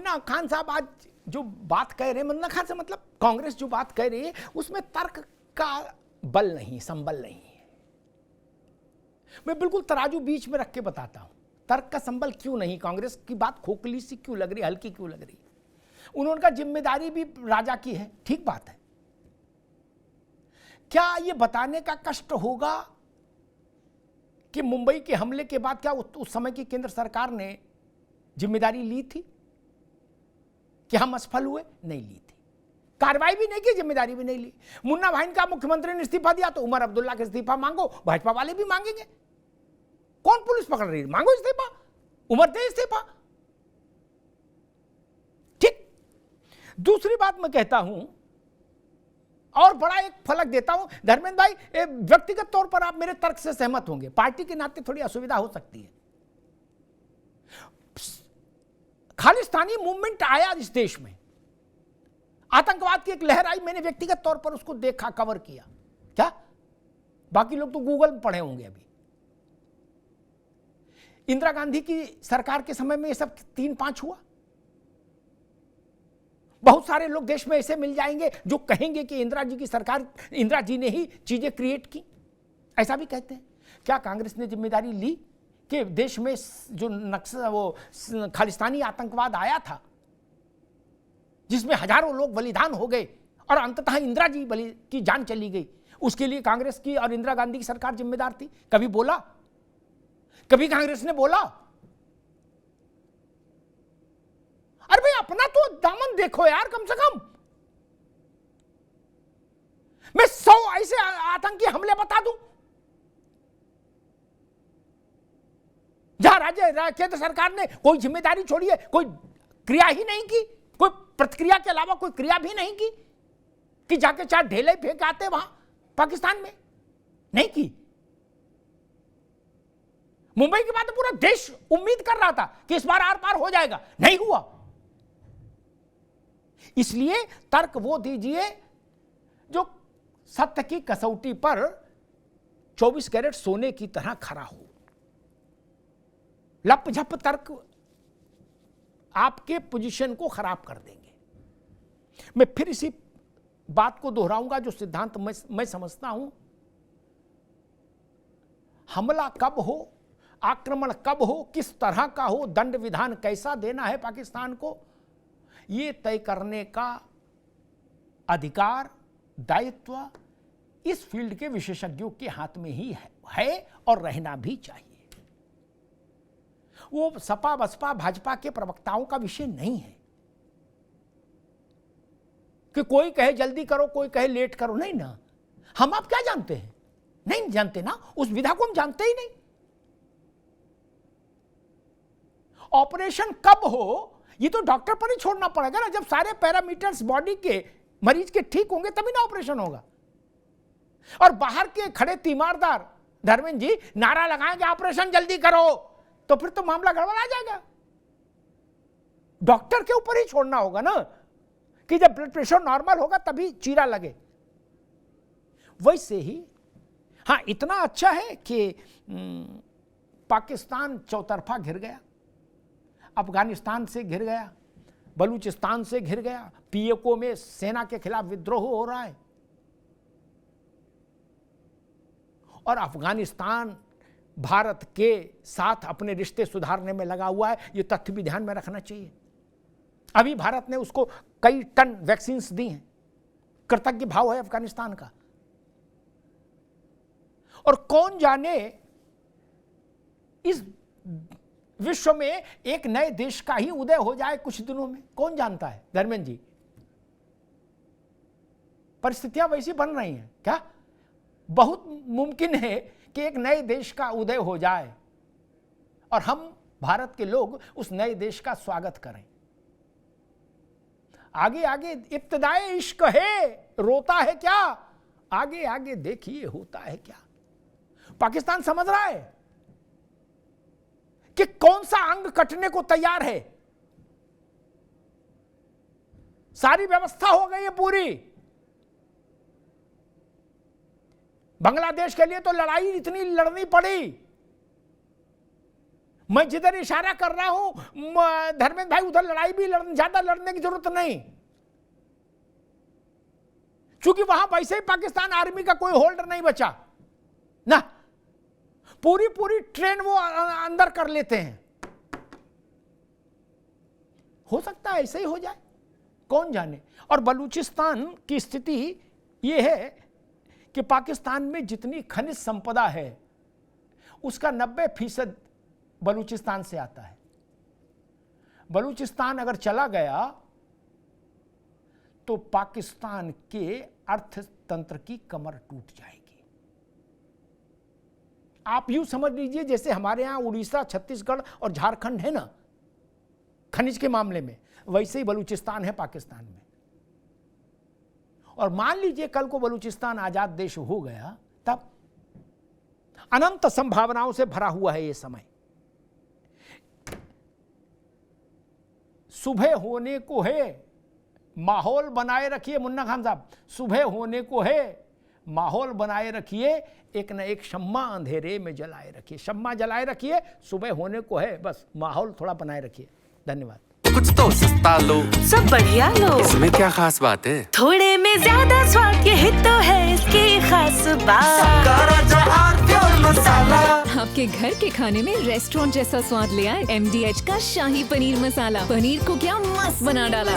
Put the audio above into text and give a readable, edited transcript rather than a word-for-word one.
मुन्ना खान साहब आज जो बात कह रहे हैं, मुन्ना खान से मतलब कांग्रेस जो बात कह रही है उसमें तर्क का बल नहीं, संबल नहीं है। मैं बिल्कुल तराजू बीच में रख के बताता हूं, तर्क का संबल क्यों नहीं, कांग्रेस की बात खोखली सी क्यों लग रही, हल्की क्यों लग रही। उन्होंने कहा जिम्मेदारी भी राजा की है, ठीक बात है। क्या यह बताने का कष्ट होगा कि मुंबई के हमले के बाद क्या उस समय की केंद्र सरकार ने जिम्मेदारी ली थी कि हम असफल हुए? नहीं ली थी, कार्रवाई भी नहीं की, जिम्मेदारी भी नहीं ली। मुन्ना भाई का मुख्यमंत्री ने इस्तीफा दिया तो उमर अब्दुल्ला का इस्तीफा मांगो, भाजपा वाले भी मांगेंगे। कौन पुलिस पकड़ रही है? मांगो इस्तीफा, उमर दे इस्तीफा। ठीक। दूसरी बात मैं कहता हूं और बड़ा एक फलक देता हूं, धर्मेंद्र भाई, व्यक्तिगत तौर पर आप मेरे तर्क से सहमत होंगे, पार्टी के नाते थोड़ी असुविधा हो सकती है। खालिस्तानी मूवमेंट आया इस देश में, आतंकवाद की एक लहर आई, मैंने व्यक्तिगत तौर पर उसको देखा, कवर किया। क्या बाकी लोग तो गूगल में पढ़े होंगे। अभी इंदिरा गांधी की सरकार के समय में ये सब 3-5 हुआ। बहुत सारे लोग देश में ऐसे मिल जाएंगे जो कहेंगे कि इंदिरा जी की सरकार, इंदिरा जी ने ही चीजें क्रिएट की, ऐसा भी कहते हैं। क्या कांग्रेस ने जिम्मेदारी ली कि देश में जो खालिस्तानी आतंकवाद आया था जिसमें हजारों लोग बलिदान हो गए और अंततः इंदिरा जी की जान चली गई, उसके लिए कांग्रेस की और इंदिरा गांधी की सरकार जिम्मेदार थी? कभी बोला? कभी कांग्रेस ने बोला? अरे भाई अपना तो दामन देखो यार, कम से कम। मैं 100 ऐसे आतंकी हमले बता दूं जहां राज्य केंद्र सरकार ने कोई जिम्मेदारी छोड़ी है, कोई क्रिया ही नहीं की, कोई प्रतिक्रिया के अलावा कोई क्रिया भी नहीं की कि जाके 4 ढेले फेंक आते वहां पाकिस्तान में, नहीं की। मुंबई के बाद तो पूरा देश उम्मीद कर रहा था कि इस बार आर पार हो जाएगा, नहीं हुआ। इसलिए तर्क वो दीजिए जो सत्य की कसौटी पर 24 कैरेट सोने की तरह खरा हो। लपझप तर्क आपके पोजीशन को खराब कर देंगे। मैं फिर इसी बात को दोहराऊंगा जो सिद्धांत मैं समझता हूं, हमला कब हो, आक्रमण कब हो, किस तरह का हो, दंड विधान कैसा देना है पाकिस्तान को, यह तय करने का अधिकार, दायित्व इस फील्ड के विशेषज्ञों के हाथ में ही है और रहना भी चाहिए। वो सपा बसपा भाजपा के प्रवक्ताओं का विषय नहीं है कि कोई कहे जल्दी करो, कोई कहे लेट करो, नहीं ना। हम आप क्या जानते हैं? नहीं जानते ना, उस विधा को हम जानते ही नहीं। ऑपरेशन कब हो ये तो डॉक्टर पर ही छोड़ना पड़ेगा ना। जब सारे पैरामीटर्स बॉडी के मरीज के ठीक होंगे तभी ना ऑपरेशन होगा। और बाहर के खड़े तीमारदार धर्मेंद्र जी नारा लगाएंगे ऑपरेशन जल्दी करो, तो फिर तो मामला गड़बड़ा जाएगा। डॉक्टर के ऊपर ही छोड़ना होगा ना कि जब ब्लड प्रेशर नॉर्मल होगा तभी चीरा लगे। वैसे ही हां, इतना अच्छा है कि पाकिस्तान चौतरफा घिर गया, अफगानिस्तान से घिर गया, बलूचिस्तान से घिर गया, पीओके में सेना के खिलाफ विद्रोह हो रहा है, और अफगानिस्तान भारत के साथ अपने रिश्ते सुधारने में लगा हुआ है। यह तथ्य भी ध्यान में रखना चाहिए। अभी भारत ने उसको कई टन वैक्सीन दी हैं, कृतज्ञ भाव है अफगानिस्तान का। और कौन जाने इस विश्व में एक नए देश का ही उदय हो जाए कुछ दिनों में, कौन जानता है धर्मेंद्र जी। परिस्थितियां वैसी बन रही हैं क्या? बहुत मुमकिन है कि एक नए देश का उदय हो जाए और हम भारत के लोग उस नए देश का स्वागत करें। आगे आगे इब्तिदाए इश्क है, रोता है क्या, आगे आगे देखिए होता है क्या। पाकिस्तान समझ रहा है कि कौन सा अंग कटने को तैयार है। सारी व्यवस्था हो गई है पूरी। बांग्लादेश के लिए तो लड़ाई इतनी लड़नी पड़ी, मैं जिधर इशारा कर रहा हूं धर्मेंद्र भाई, उधर लड़ाई भी ज्यादा लड़ने की जरूरत नहीं, क्योंकि वहां वैसे ही पाकिस्तान आर्मी का कोई होल्ड नहीं बचा ना, पूरी पूरी ट्रेन वो अंदर कर लेते हैं। हो सकता है ऐसे ही हो जाए, कौन जाने। और बलूचिस्तान की स्थिति यह है कि पाकिस्तान में जितनी खनिज संपदा है उसका 90% बलूचिस्तान से आता है। बलूचिस्तान अगर चला गया तो पाकिस्तान के अर्थतंत्र की कमर टूट जाएगी। आप यूं समझ लीजिए जैसे हमारे यहां उड़ीसा, छत्तीसगढ़ और झारखंड है ना खनिज के मामले में, वैसे ही बलूचिस्तान है पाकिस्तान में। और मान लीजिए कल को बलूचिस्तान आजाद देश हो गया, तब अनंत संभावनाओं से भरा हुआ है ये समय। सुबह होने को है, माहौल बनाए रखिए मुन्ना खान साहब, सुबह होने को है, माहौल बनाए रखिए, एक न एक शम्मा अंधेरे में जलाए रखिए। शम्मा जलाए रखिए, सुबह होने को है, बस माहौल थोड़ा बनाए रखिए। धन्यवाद। कुछ तो सस्ता लो, सब बढ़िया लो, इसमें क्या खास बात है? थोड़े में ज्यादा स्वाद, यही तो है इसकी खास बात। मसाला आपके घर के खाने में रेस्टोरेंट जैसा स्वाद ले आए MDH का शाही पनीर मसाला। पनीर को क्या मस्त बना डाला।